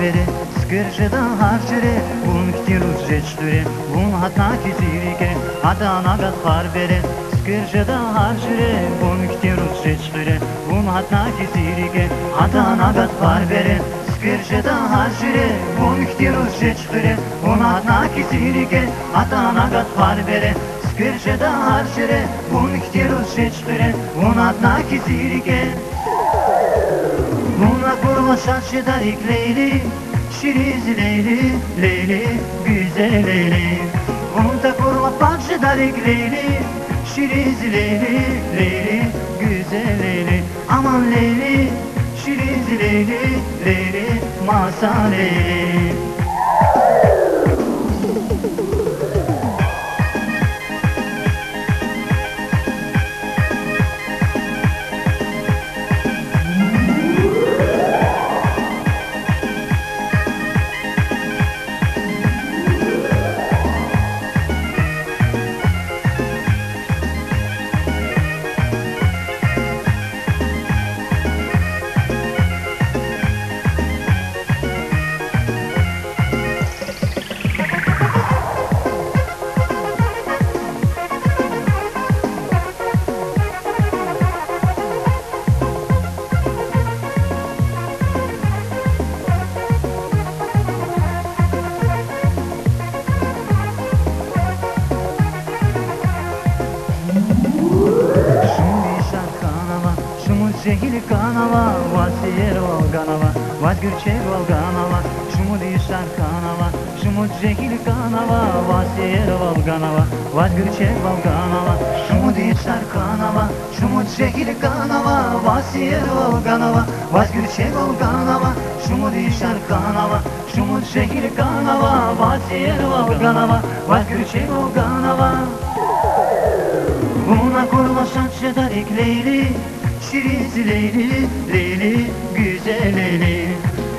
beri Skirjeda harjere Bun ktirus jetsture Bun hatna kizirike Adana gat beri Skirjeda harjere Bun ktirus jetsture Bun hatna kizirike Adana gat beri Skirjeda harjere Bun ktirus jetsture Bun hatna kizirike Adana gat beri Skirjeda harjere Bun ktirus jetsture Bun hatna kizirike Buna kurma şarşı darik Leyli Şiriz Leyli, Leyli, güzel Leyli Buna kurma parça darik Leyli Şiriz Leyli, Leyli, güzel Leyli Aman Leyli, Şiriz Leyli, Leyli, masal Leyli Şehir kanava, vasiyer olganava, vazgürçek olganava, şumu dişar kanava, şumu şehir kanava, vasiyer olganava, vazgürçek olganava, şumu dişar kanava, şumu şehir kanava, vasiyer olganava, vazgürçek olganava, şumu dişar kanava, şumu şehir kanava, vasiyer olganava, vazgürçek olganava. Buna kurma şansı darik Leyli Şiriz Leyli, Leyli, güzel Leyli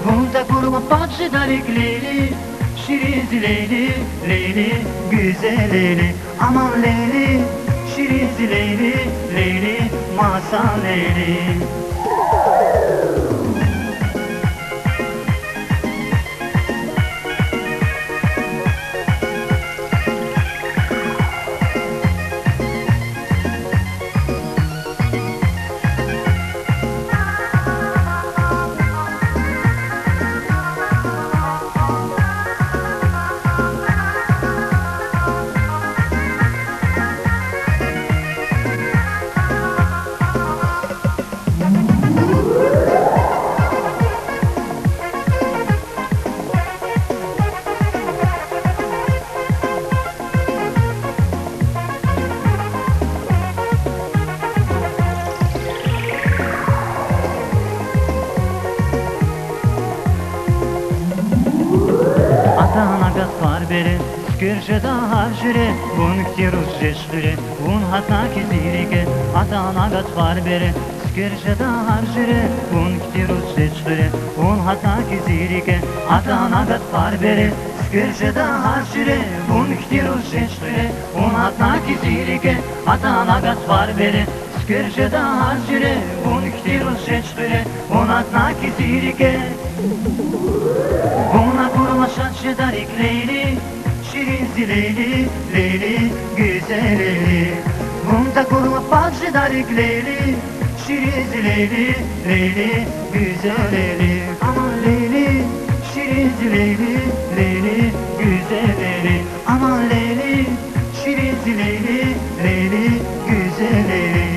Bunda kurma parça darik Leyli Şiriz Leyli, Leyli, güzel Leyli Aman Leyli, Şiriz Leyli, Leyli, masal Leyli Adana gat beri Skirjeda harjere Bun ktirus jetsture Bun hatna kizirike Adana gat beri Skirjeda harjere Bun ktirus jetsture Bun hatna kizirike Adana gat beri Skirjeda harjere Bun ktirus jetsture Bun hatna kizirike Adana gat beri Skirjeda harjere Bun ktirus jetsture Bun hatna kizirike Buna kurma şansı darik Leyli Şiriz Leyli, Leyli, güzel Leyli Bunda kurma parça darik Leyli Şiriz Leyli, Leyli, güzel Leyli Aman Leyli, Şiriz Leyli, Leyli, güzel Leyli Aman Leyli, Şiriz Leyli, Leyli, güzel Leyli